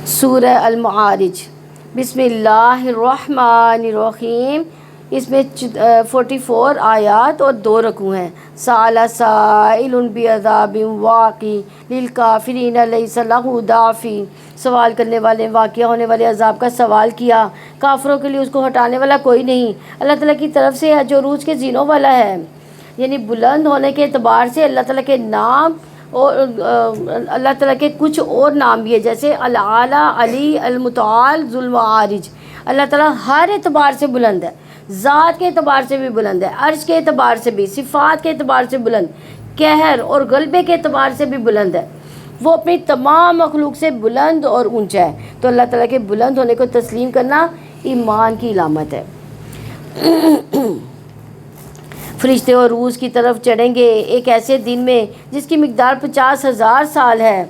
سورہ المعارج، بسم اللہ الرحمن الرحیم۔ اس میں 44 آیات اور 2 رکوع ہیں۔ سأل سائل بعذاب واقع للکافرین لیس لہ دافع، سوال کرنے والے واقعہ ہونے والے عذاب کا سوال کیا، کافروں کے لیے اس کو ہٹانے والا کوئی نہیں، اللہ تعالیٰ کی طرف سے ہے جو عروج کے زینوں والا ہے۔ یعنی بلند ہونے کے اعتبار سے اللہ تعالیٰ کے نام اور اللہ تعالیٰ کے کچھ اور نام بھی ہے، جیسے العالی، علی، المتعال، ذو المعارج۔ اللہ تعالیٰ ہر اعتبار سے بلند ہے، ذات کے اعتبار سے بھی بلند ہے، عرش کے اعتبار سے بھی، صفات کے اعتبار سے بلند، قہر اور غلبے کے اعتبار سے بھی بلند ہے۔ وہ اپنی تمام مخلوق سے بلند اور اونچا ہے، تو اللہ تعالیٰ کے بلند ہونے کو تسلیم کرنا ایمان کی علامت ہے۔ فرشتے عروج کی طرف چڑھیں گے ایک ایسے دن میں جس کی مقدار 50,000 سال ہے۔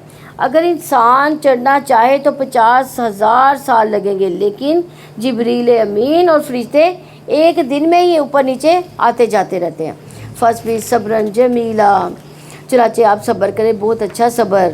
اگر انسان چڑھنا چاہے تو 50,000 سال لگیں گے، لیکن جبریل امین اور فرشتے ایک دن میں ہی اوپر نیچے آتے جاتے رہتے ہیں۔ فاصبر صبرا جمیلا، چنانچہ آپ صبر کریں بہت اچھا صبر۔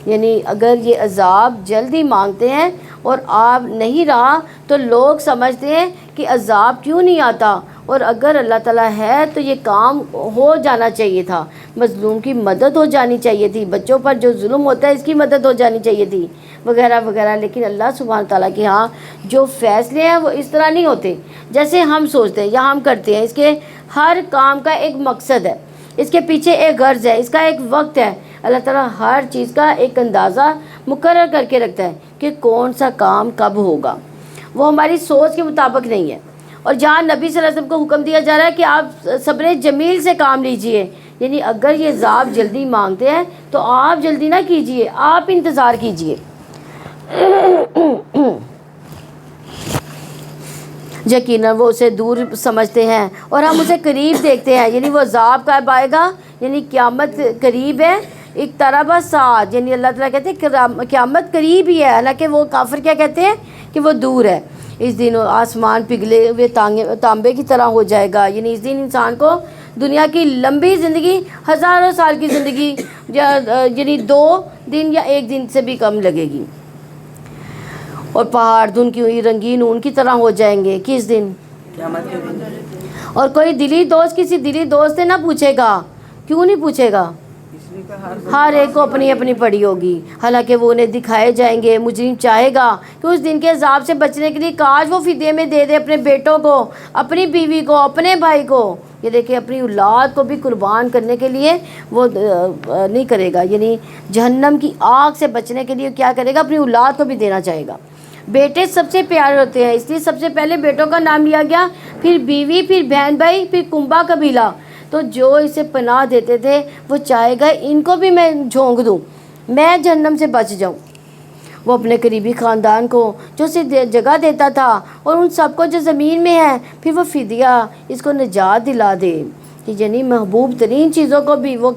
یعنی اگر یہ عذاب جلدی مانگتے ہیں اور آپ نہیں رہا تو لوگ سمجھتے ہیں کہ عذاب کیوں نہیں آتا، اور اگر اللہ تعالیٰ ہے تو یہ کام ہو جانا چاہیے تھا، مظلوم کی مدد ہو جانی چاہیے تھی، بچوں پر جو ظلم ہوتا ہے اس کی مدد ہو جانی چاہیے تھی، وغیرہ وغیرہ۔ لیکن اللہ سبحانہ تعالیٰ کے ہاں جو فیصلے ہیں وہ اس طرح نہیں ہوتے جیسے ہم سوچتے ہیں یا ہم کرتے ہیں۔ اس کے ہر کام کا ایک مقصد ہے، اس کے پیچھے ایک غرض ہے، اس کا ایک وقت ہے۔ اللہ تعالیٰ ہر چیز کا ایک اندازہ مقرر کر کے رکھتا ہے کہ کون سا کام کب ہوگا، وہ ہماری سوچ کے مطابق نہیں ہے۔ اور جہاں نبی صلی اللہ علیہ وسلم کو حکم دیا جا رہا ہے کہ آپ صبر جمیل سے کام لیجئے، یعنی اگر یہ عذاب جلدی مانگتے ہیں تو آپ جلدی نہ کیجئے، آپ انتظار کیجئے۔ یقیناً وہ اسے دور سمجھتے ہیں اور ہم اسے قریب دیکھتے ہیں، یعنی وہ عذاب کب آئے گا، یعنی قیامت قریب ہے۔ اقترب الساعۃ، یعنی اللہ تعالیٰ کہتے ہیں قیامت قریب ہی ہے، حالانکہ وہ کافر کیا کہتے ہیں کہ وہ دور ہے۔ اس دن آسمان پگھلے ہوئے تانبے کی طرح ہو جائے گا، یعنی اس دن انسان کو دنیا کی لمبی زندگی، ہزاروں سال کی زندگی یعنی 2 دن یا 1 دن سے بھی کم لگے گی۔ اور پہاڑ دھن کی ہوئی رنگین اون کی طرح ہو جائیں گے۔ کس دن؟ قیامت کے دن۔ اور کوئی دلی دوست کسی دلی دوست سے نہ پوچھے گا، کیوں نہیں پوچھے گا؟ ہر ایک کو اپنی اپنی پڑی ہوگی، حالانکہ وہ انہیں دکھائے جائیں گے۔ مجرم چاہے گا کہ اس دن کے عذاب سے بچنے کے لیے کاش وہ فدیے میں دے دے اپنے بیٹوں کو، اپنی بیوی کو، اپنے بھائی کو۔ یہ دیکھیں اپنی اولاد کو بھی قربان کرنے کے لیے وہ نہیں کرے گا، یعنی جہنم کی آگ سے بچنے کے لیے کیا کرے گا، اپنی اولاد کو بھی دینا چاہے گا۔ بیٹے سب سے پیارے ہوتے ہیں، اس لیے سب سے پہلے بیٹوں کا نام لیا گیا، پھر بیوی، پھر بہن بھائی، پھر کنبہ قبیلہ۔ تو جو اسے پناہ دیتے تھے وہ چاہے گا ان کو بھی میں جھونک دوں، میں جہنم سے بچ جاؤں۔ وہ اپنے قریبی خاندان کو جو اسے جگہ دیتا تھا اور ان سب کو جو زمین میں ہے، پھر وہ فدیہ اس کو نجات دلا دے، یعنی محبوب ترین چیزوں کو بھی وہ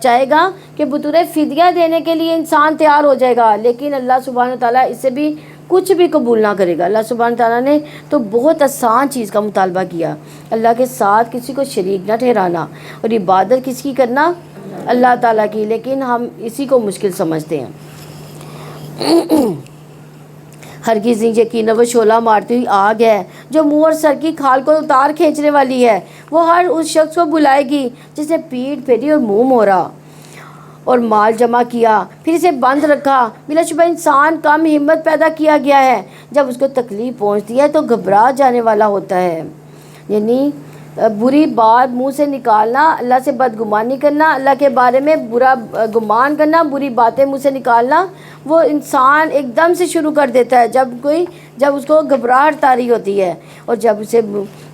چاہے گا کہ بطور فدیہ دینے کے لیے انسان تیار ہو جائے گا، لیکن اللہ سبحانہ تعالیٰ اس سے بھی کچھ بھی قبول نہ کرے گا۔ اللہ سبحانہ تعالیٰ نے تو بہت آسان چیز کا مطالبہ کیا، اللہ کے ساتھ کسی کو شریک نہ ٹھہرانا، اور عبادت کس کی کرنا؟ اللہ تعالیٰ کی، لیکن ہم اسی کو مشکل سمجھتے ہیں۔ ہرگز نہیں، یقیناً وہ شعلہ مارتی ہوئی آگ ہے جو منہ اور سر کی کھال کو اتار کھینچنے والی ہے۔ وہ ہر اس شخص کو بلائے گی جس نے پیٹھ پھیری اور منہ موڑا اور مال جمع کیا، پھر اسے بند رکھا۔ بلا شبہ انسان کم ہمت پیدا کیا گیا ہے، جب اس کو تکلیف پہنچتی ہے تو گھبرا جانے والا ہوتا ہے۔ یعنی بری بات منہ سے نکالنا، اللہ سے بدگمانی کرنا، اللہ کے بارے میں برا گمان کرنا، بری باتیں منہ سے نکالنا، وہ انسان ایک دم سے شروع کر دیتا ہے جب اس کو گھبراہٹ طاری ہوتی ہے، اور جب اسے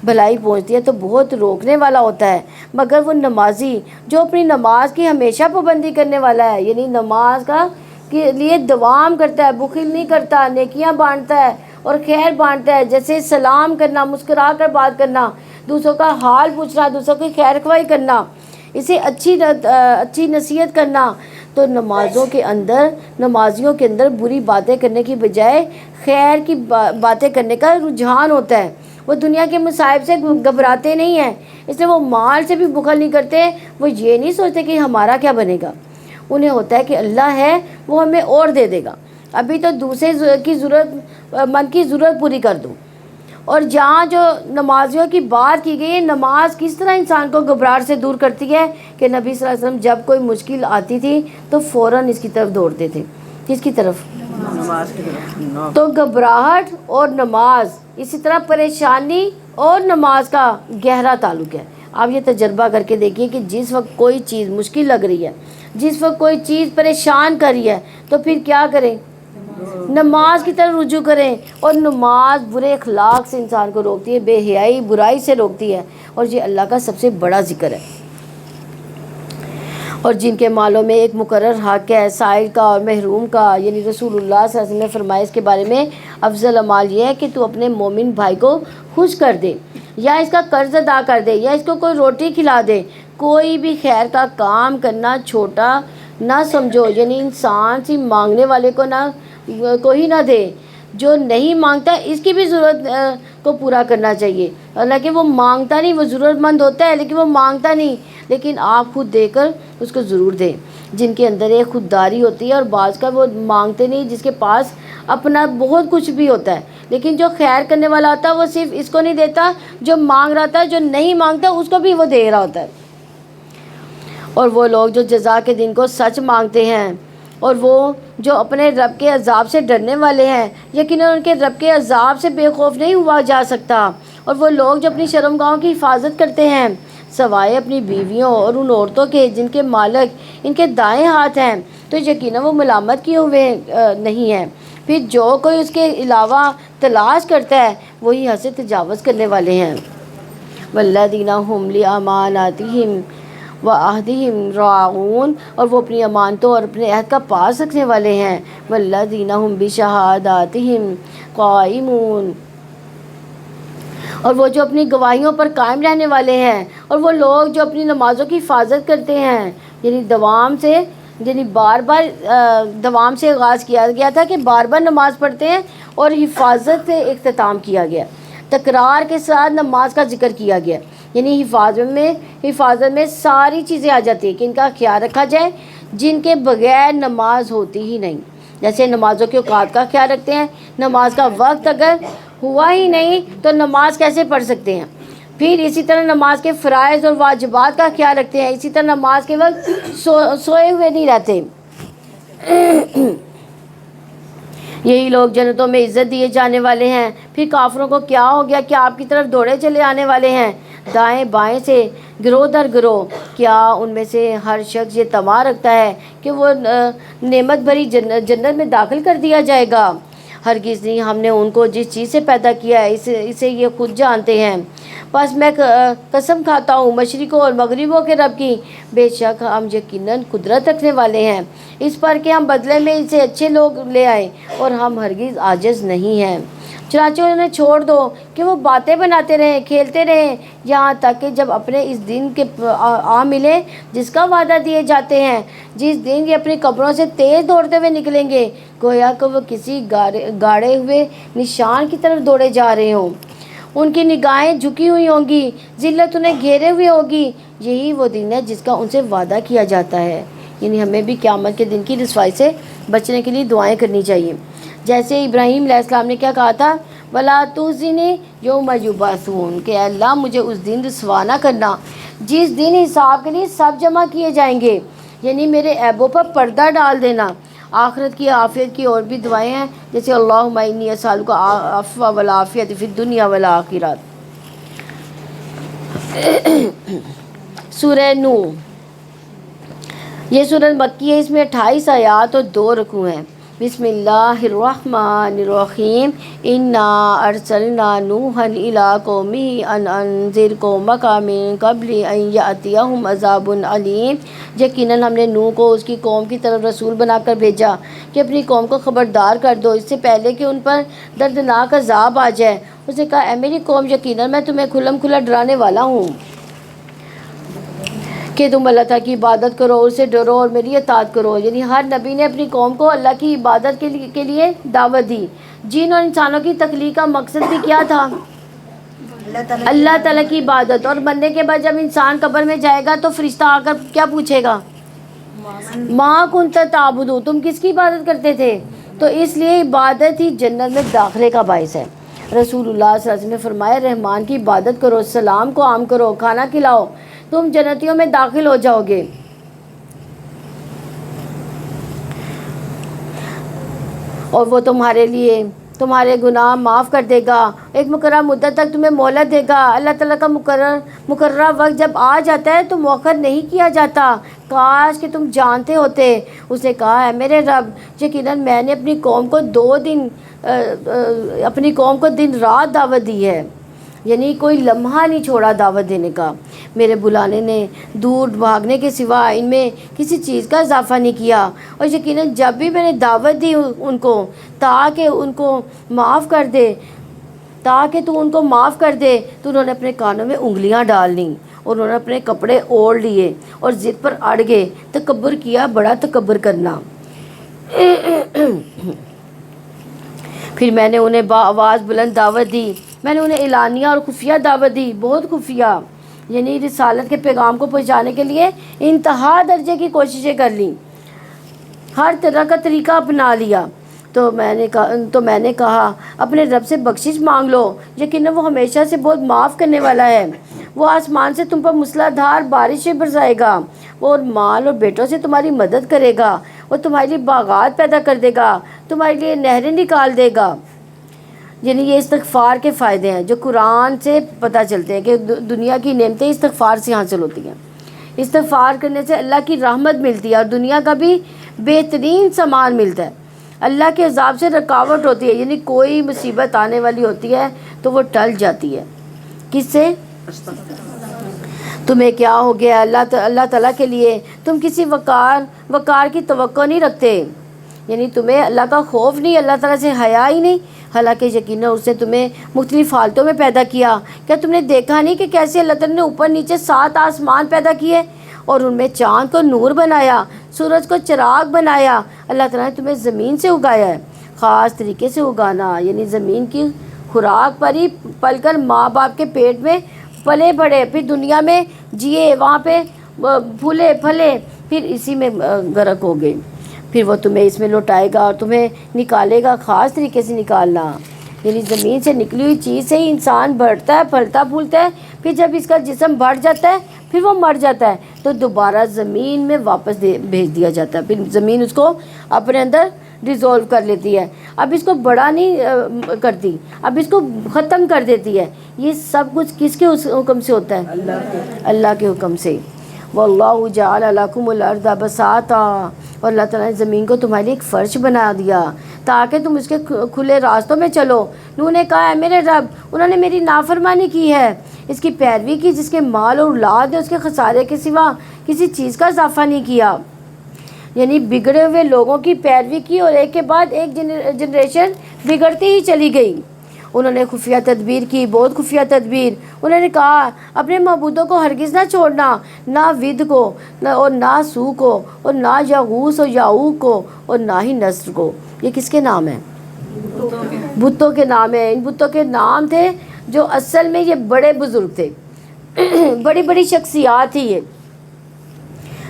بھلائی پہنچتی ہے تو بہت روکنے والا ہوتا ہے۔ مگر وہ نمازی جو اپنی نماز کی ہمیشہ پابندی کرنے والا ہے، یعنی نماز کا کے لیے دوام کرتا ہے، بخل نہیں کرتا، نیکیاں بانٹتا ہے اور خیر بانٹتا ہے، جیسے سلام کرنا، مسکرا کر بات کرنا، دوسروں کا حال پوچھنا، دوسروں کی خیر خواہی کرنا، اسے اچھی نصیحت کرنا۔ تو نمازیوں کے اندر بری باتیں کرنے کی بجائے خیر کی باتیں کرنے کا رجحان ہوتا ہے۔ وہ دنیا کے مصائب سے گھبراتے نہیں ہیں، اس لیے وہ مال سے بھی بخل نہیں کرتے۔ وہ یہ نہیں سوچتے کہ ہمارا کیا بنے گا، انہیں ہوتا ہے کہ اللہ ہے وہ ہمیں اور دے دے گا، ابھی تو دوسرے کی ضرورت مند کی ضرورت پوری کر دوں. اور جہاں جو نمازیوں کی بات کی گئی ہے، نماز کس طرح انسان کو گھبراہٹ سے دور کرتی ہے کہ نبی صلی اللہ علیہ وسلم جب کوئی مشکل آتی تھی تو فوراً اس کی طرف دوڑتے تھے. کس کی طرف؟ نماز کی طرف. تو گھبراہٹ اور نماز، اسی طرح پریشانی اور نماز کا گہرا تعلق ہے. آپ یہ تجربہ کر کے دیکھیے کہ جس وقت کوئی چیز مشکل لگ رہی ہے، جس وقت کوئی چیز پریشان کر رہی ہے، تو پھر کیا کریں؟ نماز کی طرف رجوع کریں. اور نماز برے اخلاق سے انسان کو روکتی ہے، بے حیائی برائی سے روکتی ہے، اور یہ اللہ کا سب سے بڑا ذکر ہے. اور جن کے مالوں میں ایک مقرر حق ہے، سائل کا اور محروم کا، یعنی رسول اللہ صلی اللہ علیہ وسلم نے فرمایا اس کے بارے میں افضل اعمال یہ ہے کہ تو اپنے مومن بھائی کو خوش کر دے، یا اس کا قرض ادا کر دے، یا اس کو کوئی روٹی کھلا دے. کوئی بھی خیر کا کام کرنا چھوٹا نہ سمجھو، یعنی انسان سے مانگنے والے کو نہ کوئی نہ دے، جو نہیں مانگتا اس کی بھی ضرورت کو پورا کرنا چاہیے. حالانکہ وہ مانگتا نہیں، وہ ضرورت مند ہوتا ہے لیکن وہ مانگتا نہیں، لیکن آپ خود دے کر اس کو ضرور دیں. جن کے اندر ایک خودداری ہوتی ہے، اور بعض کا وہ مانگتے نہیں، جس کے پاس اپنا بہت کچھ بھی ہوتا ہے، لیکن جو خیر کرنے والا ہوتا ہے وہ صرف اس کو نہیں دیتا، جو مانگ رہا تھا، جو نہیں مانگتا اس کو بھی وہ دے رہا ہوتا ہے. اور وہ لوگ جو جزا کے دن کو سچ مانگتے ہیں، اور وہ جو اپنے رب کے عذاب سے ڈرنے والے ہیں، یقیناً ان کے رب کے عذاب سے بے خوف نہیں ہوا جا سکتا. اور وہ لوگ جو اپنی شرمگاہوں کی حفاظت کرتے ہیں، سوائے اپنی بیویوں اور ان عورتوں کے جن کے مالک ان کے دائیں ہاتھ ہیں، تو یقیناً وہ ملامت کیے ہوئے نہیں ہیں. پھر جو کوئی اس کے علاوہ تلاش کرتا ہے وہی حد سے تجاوز کرنے والے ہیں. والذین هم لأماناتہم وعہدہم راعون، اور وہ اپنی امانتوں اور اپنے عہد کا پاس رکھنے والے ہیں. والذین هم بشہاداتہم قائمون، اور وہ جو اپنی گواہیوں پر قائم رہنے والے ہیں. اور وہ لوگ جو اپنی نمازوں کی حفاظت کرتے ہیں، یعنی بار بار دوام سے آغاز کیا گیا تھا کہ بار بار نماز پڑھتے ہیں، اور حفاظت سے اختتام کیا گیا، تکرار کے ساتھ نماز کا ذکر کیا گیا. یعنی حفاظت میں ساری چیزیں آ جاتی ہیں کہ ان کا خیال رکھا جائے، جن کے بغیر نماز ہوتی ہی نہیں. جیسے نمازوں کے اوقات کا خیال رکھتے ہیں، نماز کا وقت اگر ہوا ہی نہیں تو نماز کیسے پڑھ سکتے ہیں. پھر اسی طرح نماز کے فرائض اور واجبات کا خیال رکھتے ہیں. اسی طرح نماز کے وقت سوئے ہوئے نہیں رہتے. یہی لوگ جنتوں میں عزت دیے جانے والے ہیں. پھر کافروں کو کیا ہو گیا کہ آپ کی طرف دوڑے چلے آنے والے ہیں، دائیں بائیں سے، گروہ در گروہ. کیا ان میں سے ہر شخص یہ طمع رکھتا ہے کہ وہ نعمت بھری جنت میں داخل کر دیا جائے گا؟ ہرگز نہیں. ہم نے ان کو جس چیز سے پیدا کیا ہے اسے یہ خود جانتے ہیں. بس میں قسم کھاتا ہوں مشرقوں اور مغربوں کے رب کی، بے شک ہم یقیناً قدرت رکھنے والے ہیں اس پر کہ ہم بدلے میں ان سے اچھے لوگ لے آئیں، اور ہم ہرگز عاجز نہیں ہیں. چنانچہ انہیں چھوڑ دو کہ وہ باتیں بناتے رہیں، کھیلتے رہیں، یہاں تک کہ جب اپنے اس دن کے آ ملے جس کا وعدہ دیے جاتے ہیں، جس دن یہ اپنی قبروں سے تیز دوڑتے ہوئے نکلیں گے، گویا کہ وہ کسی گاڑے ہوئے نشان کی طرف دوڑے جا رہے ہوں. ان کی نگاہیں جھکی ہوئی ہوں گی، ذلت انہیں گھیرے ہوئے ہوگی. یہی وہ دن ہے جس کا ان سے وعدہ کیا جاتا ہے. یعنی ہمیں بھی قیامت کے دن کی رسوائی سے بچنے کے لیے دعائیں کرنی چاہیے. جیسے ابراہیم علیہ السلام نے کیا کہا تھا، وَلَا تُخْزِنِی یَوْمَ یُبْعَثُونَ، کہ اللہ مجھے اس دن رسوا نہ کرنا جس دن حساب کے لیے سب جمع کیے جائیں گے. یعنی میرے عیبوں پر پردہ ڈال دینا. آخرت کی عافیت کی اور بھی دعائیں ہیں، جیسے اللہم انی اسألک العفو والعافیۃ فی الدنیا والآخرہ. سورہ نوح، یہ سورہ مکی ہے. اس میں 28 آیات اور 2 رکوع ہیں. بسم اللہ الرحمن الرحیم. انا ارسلنا نوحا الی قومہ ان انذر قومک من قبل ان یأتیہم عذاب علیم. یقیناً ہم نے نوح کو اس کی قوم کی طرف رسول بنا کر بھیجا کہ اپنی قوم کو خبردار کر دو اس سے پہلے کہ ان پر دردناک عذاب آ جائے. اس نے کہا، اے میری قوم، یقیناً میں تمہیں کھلم کھلا ڈرانے والا ہوں کہ تم اللہ تعالیٰ کی عبادت کرو، اسے ڈرو اور میری اطاعت کرو. یعنی ہر نبی نے اپنی قوم کو اللہ کی عبادت کے لیے دعوت دی. جن اور انسانوں کی تخلیق کا مقصد بھی کیا تھا؟ اللہ تعالیٰ کی عبادت. اور مرنے کے بعد جب انسان قبر میں جائے گا تو فرشتہ آ کر کیا پوچھے گا؟ ماں کنت تعبدون، تم کس کی عبادت کرتے تھے؟ تو اس لیے عبادت ہی جنت میں داخلے کا باعث ہے۔ رسول اللہ صلی اللہ علیہ وسلم نے فرمایا رحمان کی عبادت کرو، سلام کو عام کرو، کھانا کھلاؤ، تم جنتیوں میں داخل ہو جاؤ گے۔ اور وہ تمہارے لیے تمہارے گناہ معاف کر دے گا، ایک مقررہ مدت تک تمہیں مہلت دے گا۔ اللہ تعالیٰ کا مقررہ وقت جب آ جاتا ہے تو مؤخر نہیں کیا جاتا، کاش کہ تم جانتے ہوتے۔ اس نے کہا ہے میرے رب یقیناً میں نے اپنی قوم کو دن رات دعوت دی ہے، یعنی کوئی لمحہ نہیں چھوڑا دعوت دینے کا۔ میرے بلانے نے دور بھاگنے کے سوا ان میں کسی چیز کا اضافہ نہیں کیا، اور یقیناً جب بھی میں نے دعوت دی ان کو تاکہ ان کو معاف کر دے تو انہوں نے اپنے کانوں میں انگلیاں ڈال لیں، اور انہوں نے اپنے کپڑے اوڑھ لیے اور ضد پر اڑ گئے۔ تکبر کیا، بڑا تکبر کرنا۔ پھر میں نے انہیں بآواز بلند دعوت دی، میں نے انہیں اعلانیہ اور خفیہ دعوت دی، بہت خفیہ، یعنی رسالت کے پیغام کو پہنچانے کے لیے انتہا درجے کی کوششیں کر لیں، ہر طرح کا طریقہ اپنا لیا۔ تو میں نے کہا اپنے رب سے بخشش مانگ لو، یقیناً وہ ہمیشہ سے بہت معاف کرنے والا ہے۔ وہ آسمان سے تم پر موسلا دھار بارشیں برسائے گا، وہ مال اور بیٹوں سے تمہاری مدد کرے گا، وہ تمہارے لیے باغات پیدا کر دے گا، تمہارے لیے نہریں نکال دے گا۔ یعنی یہ استغفار کے فائدے ہیں جو قرآن سے پتہ چلتے ہیں کہ دنیا کی نعمتیں استغفار سے حاصل ہوتی ہیں۔ استغفار کرنے سے اللہ کی رحمت ملتی ہے اور دنیا کا بھی بہترین سامان ملتا ہے۔ اللہ کے عذاب سے رکاوٹ ہوتی ہے، یعنی کوئی مصیبت آنے والی ہوتی ہے تو وہ ٹل جاتی ہے۔ کس سے؟ تمہیں کیا ہو گیا؟ اللہ تعالیٰ کے لیے تم کسی وقار کی توقع نہیں رکھتے، یعنی تمہیں اللہ کا خوف نہیں، اللہ تعالیٰ سے حیا ہی نہیں، حالانکہ یقیناً اس نے تمہیں مختلف حالتوں میں پیدا کیا۔ کیا تم نے دیکھا نہیں کہ کیسے اللہ تعالیٰ نے اوپر نیچے 7 آسمان پیدا کیے اور ان میں چاند کو نور بنایا، سورج کو چراغ بنایا۔ اللہ تعالیٰ نے تمہیں زمین سے اگایا ہے، خاص طریقے سے اگانا، یعنی زمین کی خوراک پر ہی پل کر ماں باپ کے پیٹ میں پلے بڑھے، پھر دنیا میں جیے، وہاں پہ پھولے پھلے، پھر اسی میں غرق ہو گئے۔ پھر وہ تمہیں اس میں لوٹائے گا اور تمہیں نکالے گا، خاص طریقے سے نکالنا، یعنی زمین سے نکلی ہوئی چیز سے ہی انسان بڑھتا ہے، پھلتا پھولتا ہے، پھر جب اس کا جسم بڑھ جاتا ہے پھر وہ مر جاتا ہے تو دوبارہ زمین میں واپس بھیج دیا جاتا ہے، پھر زمین اس کو اپنے اندر ڈیزولو کر لیتی ہے، اب اس کو بڑا نہیں کرتی، اب اس کو ختم کر دیتی ہے۔ یہ سب کچھ کس کے حکم سے ہوتا ہے؟ اللہ کے حکم سے۔ واللہ جعل لکم الارض بساطا، اور اللہ تعالیٰ نے زمین کو تمہارے لیے ایک فرش بنا دیا تاکہ تم اس کے کھلے راستوں میں چلو۔ نوح نے کہا ہے میرے رب انہوں نے میری نافرمانی کی ہے، اس کی پیروی کی جس کے مال اور اولاد نے اس کے خسارے کے سوا کسی چیز کا اضافہ نہیں کیا، یعنی بگڑے ہوئے لوگوں کی پیروی کی اور ایک کے بعد ایک جنریشن بگڑتی ہی چلی گئی۔ انہوں نے خفیہ تدبیر کی، بہت خفیہ تدبیر۔ انہوں نے کہا اپنے معبودوں کو ہرگز نہ چھوڑنا، نہ ود کو اور نہ سو کو اور نہ یغوث اور یعوق کو اور نہ ہی نصر کو۔ یہ کس کے نام ہیں؟ بتوں کے نام ہیں۔ ان بتوں کے نام تھے جو اصل میں یہ بڑے بزرگ تھے، بڑی بڑی شخصیات تھی یہ،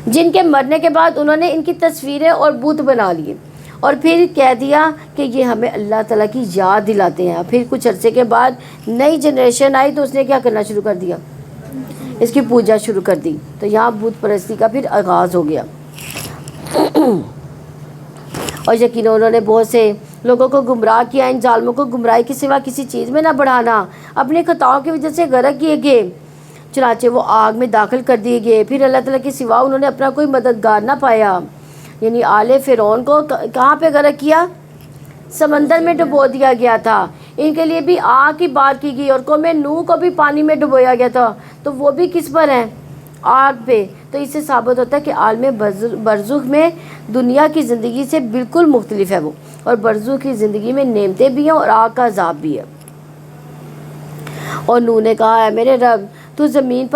جن کے مرنے کے بعد انہوں نے ان کی تصویریں اور بت بنا لیے اور پھر کہہ دیا کہ یہ ہمیں اللہ تعالیٰ کی یاد دلاتے ہیں۔ پھر کچھ عرصے کے بعد نئی جنریشن آئی تو اس نے کیا کرنا شروع کر دیا؟ اس کی پوجا شروع کر دی، تو یہاں بت پرستی کا پھر آغاز ہو گیا۔ اور یقیناً انہوں نے بہت سے لوگوں کو گمراہ کیا، ان ظالموں کو گمراہی کے سوا کسی چیز میں نہ بڑھانا، اپنی خطاؤں کی وجہ سے غرق کیے گئے، چنانچہ وہ آگ میں داخل کر دیے گئے۔ پھر اللہ تعالیٰ کے سوا انہوں نے اپنا کوئی مددگار نہ پایا، یعنی آل فرعون کو کہاں پہ غرق کیا؟ سمندر میں ڈبو دیا گیا تھا۔ ان کے لیے بھی آگ کی بات کی گئی اور قوم نوح کو بھی پانی میں ڈبویا گیا تھا، تو وہ بھی کس پر ہیں؟ آگ پہ۔ تو اس سے ثابت ہوتا ہے کہ عالم برزخ میں دنیا کی زندگی سے بالکل مختلف ہے وہ، اور برزخ کی زندگی میں نعمتیں بھی ہیں اور آگ کا عذاب بھی ہے۔ اور نوح نے کہا ہے میرے رب تو زمین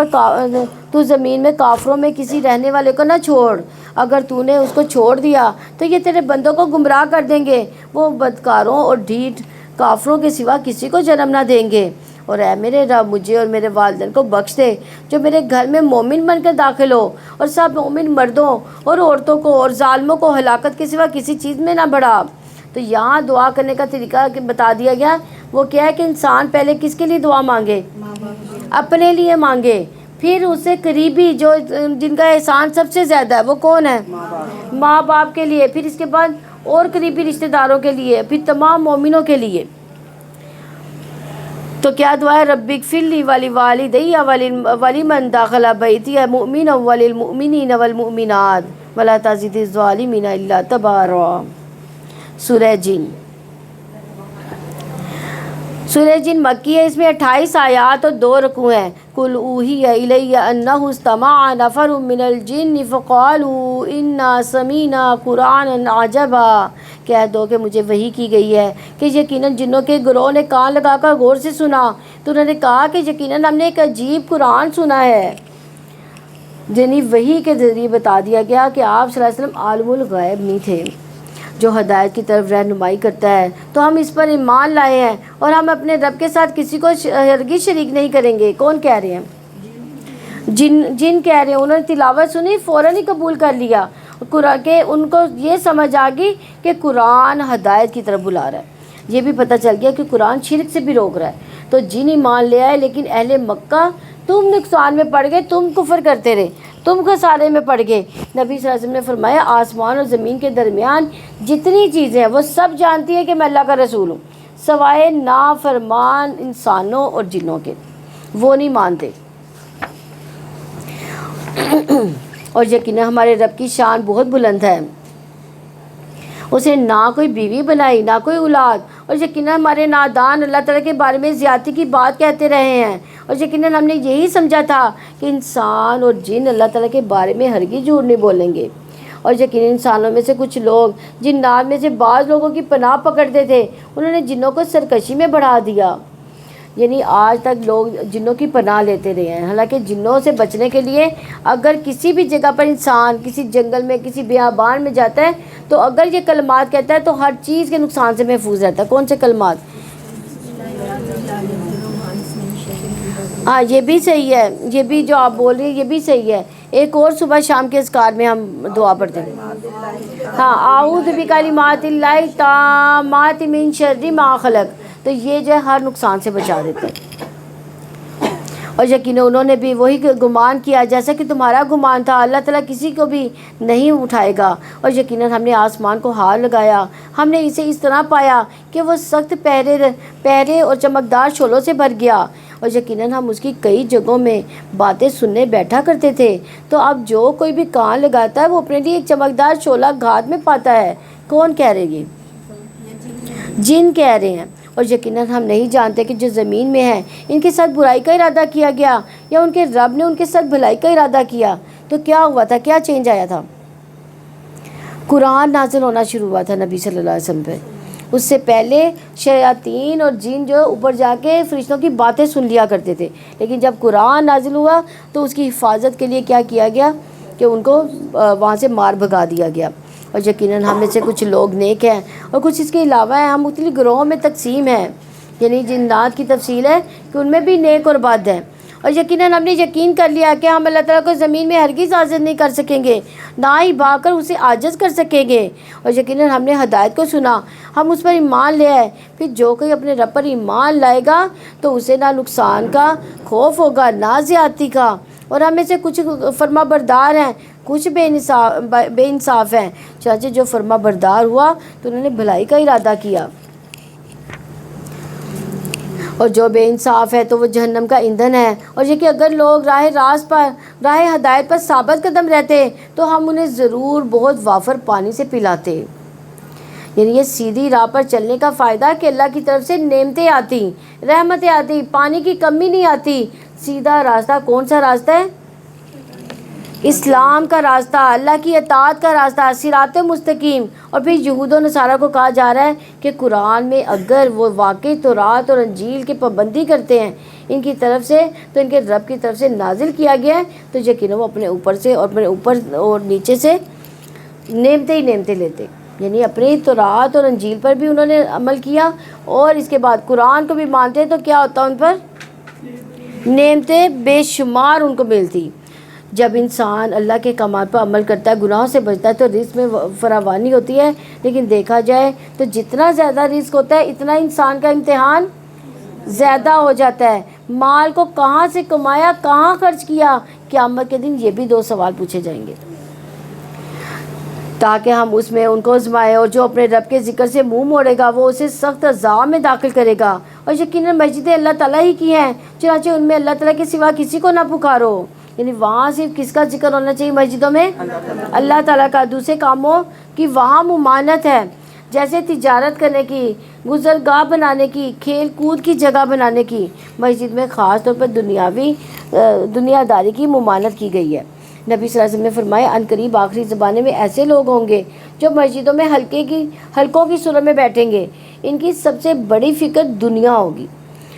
میں کافروں میں کسی رہنے والے کو نہ چھوڑ، اگر تو نے اس کو چھوڑ دیا تو یہ تیرے بندوں کو گمراہ کر دیں گے، وہ بدکاروں اور ڈھیٹ کافروں کے سوا کسی کو جنم نہ دیں گے۔ اور اے میرے رب مجھے اور میرے والدین کو بخش دے جو میرے گھر میں مومن بن کر داخل ہو، اور سب مومن مردوں اور عورتوں کو اور ظالموں کو ہلاکت کے سوا کسی چیز میں نہ بڑھا، تو یہاں دعا کرنے کا طریقہ بتا دیا گیا، وہ کیا ہے کہ انسان پہلے کس کے لیے دعا مانگے؟ اپنے لیے مانگے، پھر اس سے قریبی جو جن کا احسان سب سے زیادہ ہے وہ کون ہے؟ ماں باپ کے لیے، پھر اس کے بعد اور قریبی رشتہ داروں کے لیے، پھر تمام مومنوں کے لیے۔ تو کیا دعا ہے؟ رب اغفر لی ولوالدی ولمن دخل بیتی مؤمنا وللمؤمنین والمؤمنات ولا تزد الظالمین الا تبارا۔ سورہ جن، سورہ جن مکی ہے، اس میں 28 آیات اور 2 رکوع ہیں۔ قل اوحی الی انہ استمع نفر من الجن فقالوا انا سمینا قرآنا عجبا، کہہ دو کہ مجھے وحی کی گئی ہے کہ یقیناً جنوں کے گروہ نے کان لگا کر غور سے سنا، تو انہوں نے کہا کہ یقیناً ہم نے ایک عجیب قرآن سنا ہے۔ یعنی وحی کے ذریعے بتا دیا گیا کہ آپ صلی اللہ علیہ وسلم عالم الغیب نہیں تھے جو ہدایت کی طرف رہنمائی کرتا ہے، تو ہم اس پر ایمان لائے ہیں اور ہم اپنے رب کے ساتھ کسی کو ہرگز شریک نہیں کریں گے۔ کون کہہ رہے ہیں؟ جن کہہ رہے ہیں۔ انہوں نے تلاوت سنی، فوراً ہی قبول کر لیا قرآن کہ ان کو یہ سمجھ آ گئی کہ قرآن ہدایت کی طرف بلا رہا ہے۔ یہ بھی پتہ چل گیا کہ قرآن شرک سے بھی روک رہا ہے، تو جن ایمان لے آئے، لیکن اہل مکہ تم نقصان میں پڑ گئے، تم کفر کرتے رہے، تم خسارے میں پڑ گئے۔ نبی صلی اللہ علیہ وسلم نے فرمایا آسمان اور زمین کے درمیان جتنی چیزیں ہیں وہ سب جانتی ہیں کہ میں اللہ کا رسول ہوں، سوائے نافرمان انسانوں اور جنوں کے، وہ نہیں مانتے۔ اور یقیناً ہمارے رب کی شان بہت بلند ہے، اسے نہ کوئی بیوی بنائی نہ کوئی اولاد، اور یقیناً ہمارے نادان اللہ تعالیٰ کے بارے میں زیادتی کی بات کہتے رہے ہیں، اور یقیناً ہم نے یہی سمجھا تھا کہ انسان اور جن اللہ تعالیٰ کے بارے میں ہرگز جھوٹ نہیں بولیں گے۔ اور یقیناً انسانوں میں سے کچھ لوگ جنات میں سے بعض لوگوں کی پناہ پکڑتے تھے، انہوں نے جنوں کو سرکشی میں بڑھا دیا۔ یعنی آج تک لوگ جنوں کی پناہ لیتے رہے ہیں، حالانکہ جنوں سے بچنے کے لیے اگر کسی بھی جگہ پر انسان کسی جنگل میں کسی بیابان میں جاتا ہے تو اگر یہ کلمات کہتا ہے تو ہر چیز کے نقصان سے محفوظ رہتا ہے۔ کون سے کلمات؟ ہاں یہ بھی صحیح ہے، یہ بھی جو آپ بول رہے ہیں یہ بھی صحیح ہے۔ ایک اور صبح شام کے اذکار میں ہم دعا پڑھتے ہیں، ہاں اعوذ بکلمات اللہ التامات من شر ما خلق، تو یہ جو ہے ہر نقصان سے بچا دیتا ہے۔ اور یقیناً انہوں نے بھی وہی گمان کیا جیسا کہ تمہارا گمان تھا، اللہ تعالیٰ کسی کو بھی نہیں اٹھائے گا۔ اور یقیناً ہم نے آسمان کو ہار لگایا، ہم نے اسے اس طرح پایا کہ وہ سخت پہرے اور چمکدار شعلوں سے بھر گیا، اور یقیناً ہم اس کی کئی جگہوں میں باتیں سننے بیٹھا کرتے تھے۔ تو اب جو کوئی بھی کان لگاتا ہے وہ اپنے لیے ایک چمکدار شعلہ گھات میں پاتا ہے۔ کون کہہ رہے گی؟ جن کہہ رہے ہیں۔ اور یقیناً ہم نہیں جانتے کہ جو زمین میں ہیں ان کے ساتھ برائی کا ارادہ کیا گیا یا ان کے رب نے ان کے ساتھ بھلائی کا ارادہ کیا تو کیا ہوا تھا، کیا چینج آیا تھا؟ قرآن نازل ہونا شروع ہوا تھا نبی صلی اللہ علیہ وسلم پہ۔ اس سے پہلے شیاطین اور جن جو اوپر جا کے فرشتوں کی باتیں سن لیا کرتے تھے، لیکن جب قرآن نازل ہوا تو اس کی حفاظت کے لیے کیا کیا گیا کہ ان کو وہاں سے مار بھگا دیا گیا۔ اور یقیناً ہم میں سے کچھ لوگ نیک ہیں اور کچھ اس کے علاوہ ہیں، ہم مختلف گروہوں میں تقسیم ہیں، یعنی جنات کی تفصیل ہے کہ ان میں بھی نیک اور بد ہیں۔ اور یقیناً ہم نے یقین کر لیا کہ ہم اللہ تعالیٰ کو زمین میں ہرگز عاجز نہیں کر سکیں گے، نہ ہی بھا کر اسے عاجز کر سکیں گے۔ اور یقیناً ہم نے ہدایت کو سنا، ہم اس پر ایمان لے آئے، پھر جو کوئی اپنے رب پر ایمان لائے گا تو اسے نہ نقصان کا خوف ہوگا نہ زیادتی کا۔ اور ہم میں سے کچھ فرما بردار ہیں، کچھ بے انصاف ہیں، چنانچہ جو فرما بردار ہوا تو انہوں نے بھلائی کا ارادہ کیا، اور جو بے انصاف ہے تو وہ جہنم کا ایندھن ہے۔ اور یہ کہ اگر لوگ راہ ہدایت پر ثابت قدم رہتے تو ہم انہیں ضرور بہت وافر پانی سے پلاتے۔ یعنی یہ سیدھی راہ پر چلنے کا فائدہ کہ اللہ کی طرف سے نعمتیں آتی، رحمتیں آتی، پانی کی کمی نہیں آتی۔ سیدھا راستہ کون سا راستہ ہے؟ اسلام کا راستہ، اللہ کی اطاعت کا راستہ، صراط مستقیم۔ اور پھر یہود و نصارہ کو کہا جا رہا ہے کہ قرآن میں اگر وہ واقعی تورات اور انجیل کی پابندی کرتے ہیں ان کی طرف سے، تو ان کے رب کی طرف سے نازل کیا گیا ہے، تو یقیناً وہ اپنے اوپر سے اور اپنے اوپر اور نیچے سے نعمتیں ہی نعمتیں لیتے۔ یعنی اپنی تورات اور انجیل پر بھی انہوں نے عمل کیا اور اس کے بعد قرآن کو بھی مانتے ہیں، تو کیا ہوتا ان پر نعمتیں بے شمار ان کو ملتی۔ جب انسان اللہ کے کمال پر عمل کرتا ہے، گناہوں سے بچتا ہے، تو رزق میں فراوانی ہوتی ہے. لیکن دیکھا جائے تو جتنا زیادہ رزق ہوتا ہے اتنا انسان کا امتحان زیادہ ہو جاتا ہے. مال کو کہاں سے کمایا، کہاں خرچ کیا، قیامت کے دن یہ بھی 2 سوال پوچھے جائیں گے، تاکہ ہم اس میں ان کو آزمائیں. اور جو اپنے رب کے ذکر سے منہ موڑے گا وہ اسے سخت عذاب میں داخل کرے گا. اور یقیناً مسجدیں اللہ تعالیٰ ہی کی ہیں، چنانچہ ان میں اللہ تعالیٰ کے سوا کسی کو نہ پکارو. یعنی وہاں صرف کس کا ذکر ہونا چاہیے مسجدوں میں؟ اللہ تعالیٰ کا. دوسرے کاموں کی وہاں ممانعت ہے، جیسے تجارت کرنے کی، گزرگاہ بنانے کی، کھیل کود کی جگہ بنانے کی. مسجد میں خاص طور پر دنیا داری کی ممانعت کی گئی ہے. نبی صلی اللہ علیہ وسلم نے فرمایا عنقریب آخری زمانے میں ایسے لوگ ہوں گے جو مسجدوں میں حلقوں کی صورت میں بیٹھیں گے. ان کی سب سے بڑی فکر دنیا ہوگی،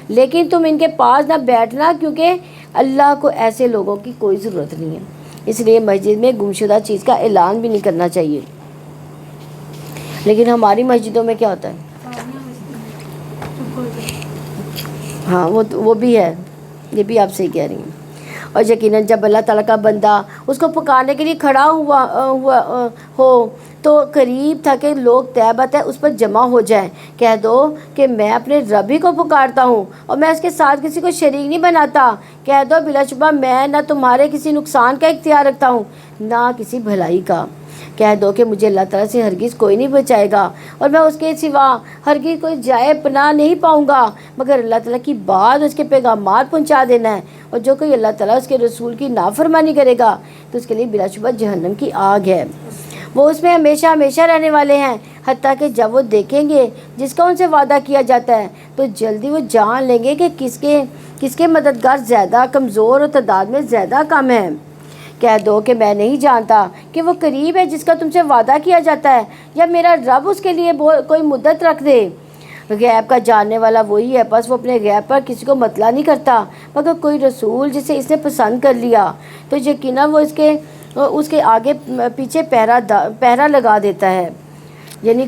لیکن تم ان کے پاس نہ بیٹھنا، کیونکہ اللہ کو ایسے لوگوں کی کوئی ضرورت نہیں ہے. اس لیے مسجد میں گمشدہ چیز کا اعلان بھی نہیں کرنا چاہیے. لیکن ہماری مسجدوں میں کیا ہوتا ہے؟ ہاں وہ بھی ہے، یہ بھی آپ صحیح کہہ رہی ہیں. اور یقیناً جب اللہ تعالیٰ کا بندہ اس کو پکارنے کے لیے کھڑا ہوا ہو تو قریب تھا کہ لوگ طے بطے اس پر جمع ہو جائیں. کہہ دو کہ میں اپنے رب ہی کو پکارتا ہوں اور میں اس کے ساتھ کسی کو شریک نہیں بناتا. کہہ دو بلا شبہ میں نہ تمہارے کسی نقصان کا اختیار رکھتا ہوں نہ کسی بھلائی کا. کہہ دو کہ مجھے اللہ تعالیٰ سے ہرگز کوئی نہیں بچائے گا اور میں اس کے سوا ہرگز کوئی جائے پناہ نہیں پاؤں گا مگر اللہ تعالیٰ کی بات اس کے پیغامات پہنچا دینا ہے. اور جو کوئی اللہ تعالیٰ اس کے رسول کی نافرمانی کرے گا تو اس کے لیے بلا شبہ جہنم کی آگ ہے، وہ اس میں ہمیشہ ہمیشہ رہنے والے ہیں. حتیٰ کہ جب وہ دیکھیں گے جس کا ان سے وعدہ کیا جاتا ہے تو جلدی وہ جان لیں گے کہ کس کے مددگار زیادہ کمزور اور تعداد میں زیادہ کم ہیں. کہہ دو کہ میں نہیں جانتا کہ وہ قریب ہے جس کا تم سے وعدہ کیا جاتا ہے، یا میرا رب اس کے لیے کوئی مدت رکھ دے. غیب کا جاننے والا وہی ہے، بس وہ اپنے غیب پر کسی کو مطلع نہیں کرتا مگر کوئی رسول جسے اس نے پسند کر لیا تو یقیناً وہ اس کے آگے پیچھے پہرا لگا دیتا ہے. یعنی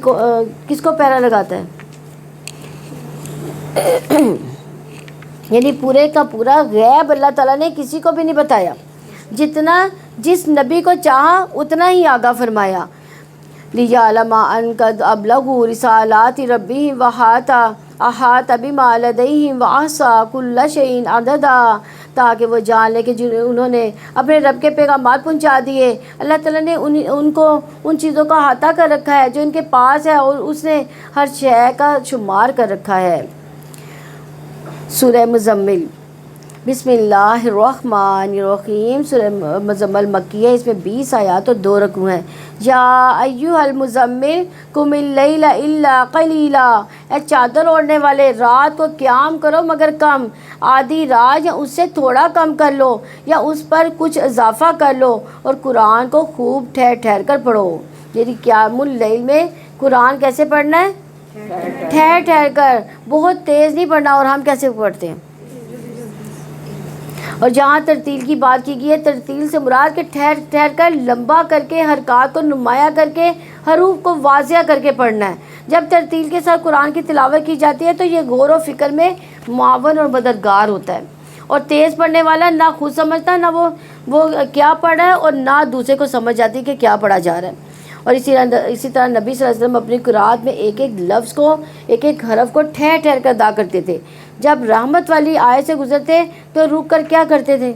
کس کو پہرا لگاتا ہے؟ یعنی پورے کا پورا غیب اللہ تعالیٰ نے کسی کو بھی نہیں بتایا، جتنا جس نبی کو چاہا اتنا ہی آگاہ فرمایا. لِيَعْلَمَ أَنْ قَدْ أَبْلَغُوا رِسَالَاتِ رَبِّهِمْ وَأَحَاطَ بِمَا لَدَيْهِمْ وَأَحْصَىٰ كُلَّ شَيْءٍ عَدَدًا، تاکہ وہ جان لے کہ انہوں نے اپنے رب کے پیغامات پہنچا دیے. اللہ تعالیٰ نے ان کو ان چیزوں کا احاطہ کر رکھا ہے جو ان کے پاس ہے، اور اس نے ہر شے کا شمار کر رکھا ہے. سورہ مزمل. بسم اللہ الرحمن الرحیم. سورہ مزمل مکی ہے، اس میں 20 آیات اور 2 رکوع ہیں. یا ایھا المزمل قم اللیل الا قلیلا، اے چادر اوڑھنے والے رات کو قیام کرو مگر کم، آدھی رات یا اس سے تھوڑا کم کر لو یا اس پر کچھ اضافہ کر لو، اور قرآن کو خوب ٹھہر ٹھہر کر پڑھو. یعنی قیام اللیل میں قرآن کیسے پڑھنا ہے؟ ٹھہر ٹھہر کر، بہت تیز نہیں پڑھنا. اور ہم کیسے پڑھتے ہیں؟ اور جہاں ترتیل کی بات کی گئی ہے، ترتیل سے مراد کہ ٹھہر ٹھہر کر لمبا کر کے حرکات کو نمایاں کر کے حروف کو واضح کر کے پڑھنا ہے. جب ترتیل کے ساتھ قرآن کی تلاوت کی جاتی ہے تو یہ غور و فکر میں معاون اور مددگار ہوتا ہے. اور تیز پڑھنے والا نہ خود سمجھتا نہ وہ کیا پڑھ رہا ہے اور نہ دوسرے کو سمجھ آتی کہ کیا پڑھا جا رہا ہے. اور اسی طرح نبی صلی اللہ علیہ وسلم اپنی قرآت میں ایک ایک لفظ کو، ایک ایک حرف کو ٹھہر ٹھہر کر ادا کرتے تھے. جب رحمت والی آیت سے گزرتے تو رک کر کیا کرتے تھے؟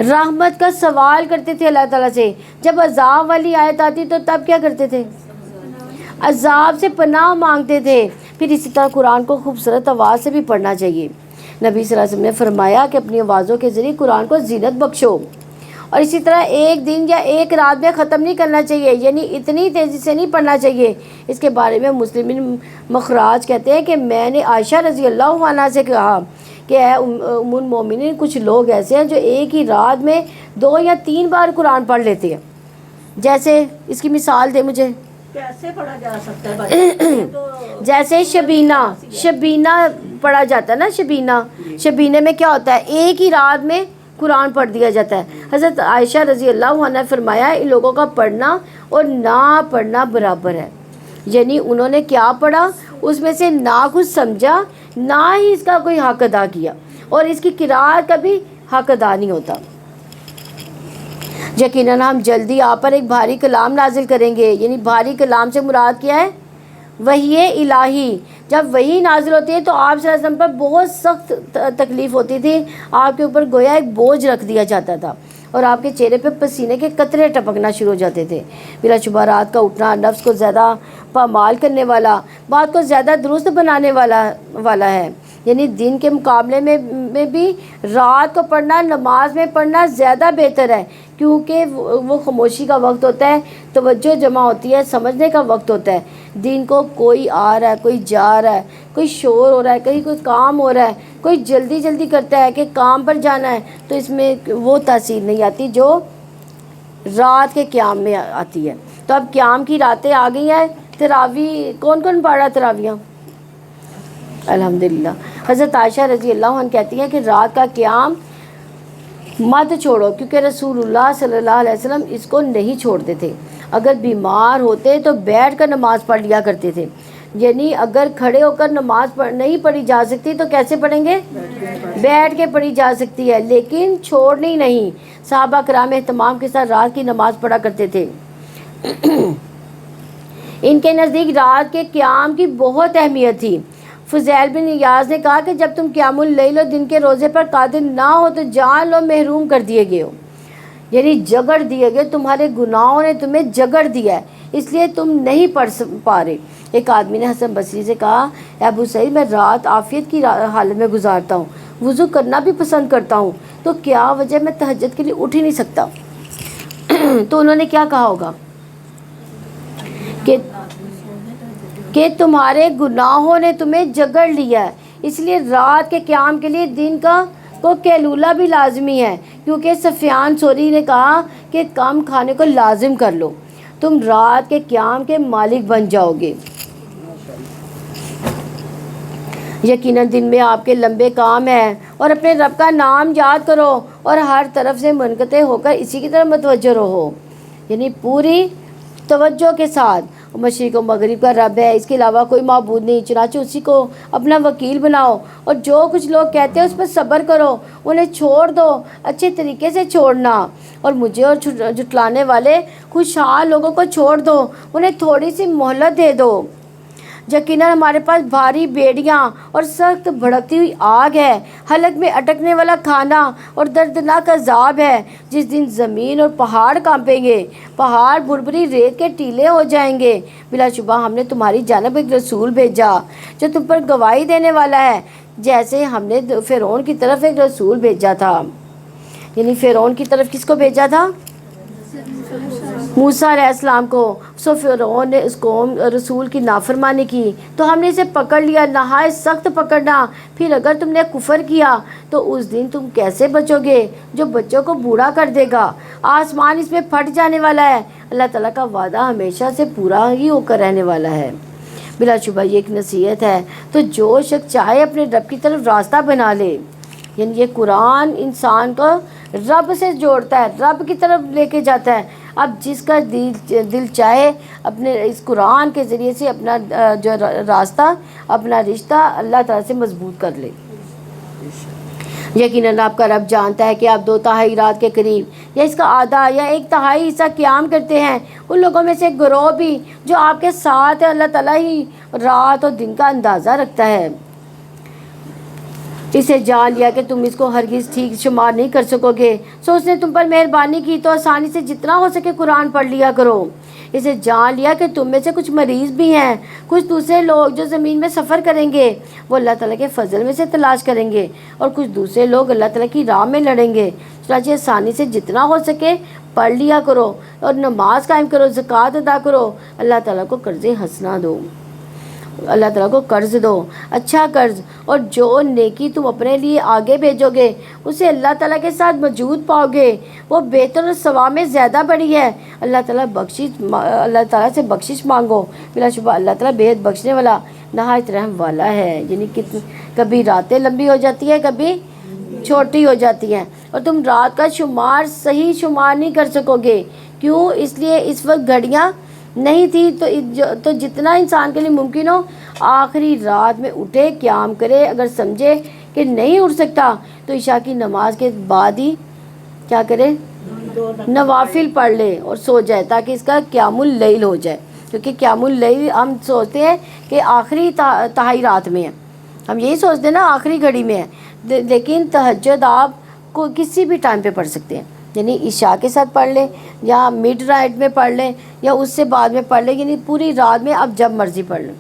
رحمت کا سوال کرتے تھے اللہ تعالیٰ سے. جب عذاب والی آیت آتی تو تب کیا کرتے تھے؟ عذاب سے پناہ مانگتے تھے. پھر اسی طرح قرآن کو خوبصورت آواز سے بھی پڑھنا چاہیے. نبی صلی اللہ علیہ وسلم نے فرمایا کہ اپنی آوازوں کے ذریعے قرآن کو زینت بخشو. اور اسی طرح ایک دن یا ایک رات میں ختم نہیں کرنا چاہیے، یعنی اتنی تیزی سے نہیں پڑھنا چاہیے. اس کے بارے میں مسلم مخراج کہتے ہیں کہ میں نے عائشہ رضی اللہ عنہا سے کہا کہ اے ام المومنین، کچھ لوگ ایسے ہیں جو ایک ہی رات میں 2 یا 3 بار قرآن پڑھ لیتے ہیں. جیسے اس کی مثال دے مجھے. کیسے پڑھا جا سکتا ہے؟ جیسے شبینہ پڑھا جاتا ہے نا. شبینے میں کیا ہوتا ہے؟ ایک ہی رات میں قرآن پڑھ دیا جاتا ہے. حضرت عائشہ رضی اللہ عنہ نے فرمایا ان لوگوں کا پڑھنا اور نہ پڑھنا برابر ہے. یعنی انہوں نے کیا پڑھا اس میں سے نہ کچھ سمجھا نہ ہی اس کا کوئی حق ادا کیا، اور اس کی قرأت کا بھی حق ادا نہیں ہوتا. یقیناً ہم جلدی آپ پر ایک بھاری کلام نازل کریں گے. یعنی بھاری کلام سے مراد کیا ہے؟ وحی الہی. جب وحی نازل ہوتی ہے تو آپ صلی اللہ علیہ وسلم پر بہت سخت تکلیف ہوتی تھی. آپ کے اوپر گویا ایک بوجھ رکھ دیا جاتا تھا اور آپ کے چہرے پہ پسینے کے قطرے ٹپکنا شروع ہو جاتے تھے. بلا شبہ رات کا اٹھنا نفس کو زیادہ پامال کرنے والا، بات کو زیادہ درست بنانے والا ہے. یعنی دن کے مقابلے میں بھی رات کو پڑھنا، نماز میں پڑھنا زیادہ بہتر ہے، کیونکہ وہ خاموشی کا وقت ہوتا ہے، توجہ جمع ہوتی ہے، سمجھنے کا وقت ہوتا ہے. دن کو کوئی آ رہا ہے، کوئی جا رہا ہے، کوئی شور ہو رہا ہے، کہیں کوئی کام ہو رہا ہے، کوئی جلدی کرتا ہے کہ کام پر جانا ہے، تو اس میں وہ تاثیر نہیں آتی جو رات کے قیام میں آتی ہے. تو اب قیام کی راتیں آ گئی ہیں. تراویح کون پڑھ رہا ہے؟ تراویح الحمدللہ. حضرت عائشہ رضی اللہ عنہ کہتی ہیں کہ رات کا قیام مت چھوڑو، کیونکہ رسول اللہ صلی اللہ علیہ وسلم اس کو نہیں چھوڑتے تھے. اگر بیمار ہوتے تو بیٹھ کر نماز پڑھ لیا کرتے تھے. یعنی اگر کھڑے ہو کر نماز نہیں پڑھی جا سکتی تو کیسے پڑھیں گے؟ بیٹھ کے پڑھی جا سکتی ہے، لیکن چھوڑنی نہیں. صحابہ کرام اہتمام کے ساتھ رات کی نماز پڑھا کرتے تھے. ان کے نزدیک رات کے قیام کی بہت اہمیت تھی. فضیل بن ایاز نے کہا کہ جب تم قیام اللیل و دن کے روزے پر قادر نہ ہو تو جان لو محروم کر دیے گئے ہو. یعنی جگڑ دیے گئے، تمہارے گناہوں نے تمہیں جگڑ دیا ہے، اس لیے تم نہیں پڑھ پا رہے. ایک آدمی نے حسن بصری سے کہا، اے ابو سعید، میں رات عافیت کی حالت میں گزارتا ہوں، وضو کرنا بھی پسند کرتا ہوں، تو کیا وجہ میں تہجد کے لیے اٹھ ہی نہیں سکتا؟ تو انہوں نے کیا کہا ہوگا کہ تمہارے گناہوں نے تمہیں جگڑ لیا ہے، اس لیے رات کے قیام کے لیے دن کو قیلولہ بھی لازمی ہے. کیونکہ سفیان ثوری نے کہا کہ کم کھانے کو لازم کر لو، تم رات کے قیام کے مالک بن جاؤ گے. یقیناً دن میں آپ کے لمبے کام ہیں، اور اپنے رب کا نام یاد کرو اور ہر طرف سے منقطع ہو کر اسی کی طرف متوجہ رہو. یعنی پوری توجہ کے ساتھ. مشرق و مغرب کا رب ہے، اس کے علاوہ کوئی معبود نہیں، چنانچہ اسی کو اپنا وکیل بناؤ، اور جو کچھ لوگ کہتے ہیں اس پر صبر کرو، انہیں چھوڑ دو، اچھے طریقے سے چھوڑنا. اور مجھے اور جھٹلانے والے خوشحال لوگوں کو چھوڑ دو، انہیں تھوڑی سی مہلت دے دو. یقیناً ہمارے پاس بھاری بیڑیاں اور سخت بھڑکتی ہوئی آگ ہے، حلق میں اٹکنے والا کھانا اور دردناک عذاب ہے. جس دن زمین اور پہاڑ کانپیں گے، پہاڑ بھربھری ریت کے ٹیلے ہو جائیں گے. بلا شبہ ہم نے تمہاری جانب ایک رسول بھیجا جو تم پر گواہی دینے والا ہے، جیسے ہم نے فرعون کی طرف ایک رسول بھیجا تھا. یعنی فرعون کی طرف کس کو بھیجا تھا؟ موسیٰ علیہ السلام کو. سو فرعون نے اس قوم رسول کی نافرمانی کی تو ہم نے اسے پکڑ لیا، نہایت سخت پکڑنا. پھر اگر تم نے کفر کیا تو اس دن تم کیسے بچو گے جو بچوں کو بوڑھا کر دے گا. آسمان اس میں پھٹ جانے والا ہے، اللہ تعالیٰ کا وعدہ ہمیشہ سے پورا ہی ہو کر رہنے والا ہے. بلا شبہ یہ ایک نصیحت ہے، تو جو شخص چاہے اپنے رب کی طرف راستہ بنا لے. یعنی یہ قرآن انسان کو رب سے جوڑتا ہے، رب کی طرف لے کے جاتا ہے. اب جس کا دل چاہے اپنے اس قرآن کے ذریعے سے اپنا جو راستہ، اپنا رشتہ اللہ تعالیٰ سے مضبوط کر لے. یقیناً آپ کا رب جانتا ہے کہ آپ 2/3 رات کے قریب یا اس کا آدھا یا 1/3 حصہ قیام کرتے ہیں. ان لوگوں میں سے ایک گروہ بھی جو آپ کے ساتھ ہے، اللہ تعالیٰ ہی رات اور دن کا اندازہ رکھتا ہے. اسے جان لیا کہ تم اس کو ہرگز ٹھیک شمار نہیں کر سکو گے، سو اس نے تم پر مہربانی کی تو آسانی سے جتنا ہو سکے قرآن پڑھ لیا کرو. اسے جان لیا کہ تم میں سے کچھ مریض بھی ہیں، کچھ دوسرے لوگ جو زمین میں سفر کریں گے وہ اللہ تعالیٰ کے فضل میں سے تلاش کریں گے، اور کچھ دوسرے لوگ اللہ تعالیٰ کی راہ میں لڑیں گے. چنانچہ آسانی سے جتنا ہو سکے پڑھ لیا کرو اور نماز قائم کرو، زکوٰۃ ادا کرو، اللہ تعالیٰ کو قرض حسنہ دو، اللہ تعالیٰ کو قرض دو، اچھا قرض. اور جو نیکی تم اپنے لیے آگے بھیجو گے اسے اللہ تعالیٰ کے ساتھ موجود پاؤ گے، وہ بہتر اور ثواب میں زیادہ بڑی ہے. اللہ تعالیٰ سے بخشش مانگو، بلا شبہ اللہ تعالیٰ بےحد بخشنے والا نہایت رحم والا ہے. یعنی کبھی راتیں لمبی ہو جاتی ہیں، کبھی چھوٹی ہو جاتی ہیں، اور تم رات کا صحیح شمار نہیں کر سکو گے. کیوں؟ اس لیے اس وقت گھڑیاں نہیں تھی. تو جتنا انسان کے لیے ممکن ہو آخری رات میں اٹھے، قیام کرے. اگر سمجھے کہ نہیں اٹھ سکتا تو عشاء کی نماز کے بعد ہی کیا کرے؟ نوافل پڑھ لے اور سو جائے تاکہ اس کا قیام اللیل ہو جائے، کیونکہ قیام اللیل ہم سوچتے ہیں کہ آخری تہائی رات میں ہے، ہم یہی سوچتے ہیں نا آخری گھڑی میں ہے، لیکن تہجد آپ کو کسی بھی ٹائم پہ پڑھ سکتے ہیں، یعنی عشاء کے ساتھ پڑھ لیں یا مڈ نائٹ میں پڑھ لیں یا اس سے بعد میں پڑھ لیں، یعنی پوری رات میں آپ جب مرضی پڑھ لیں۔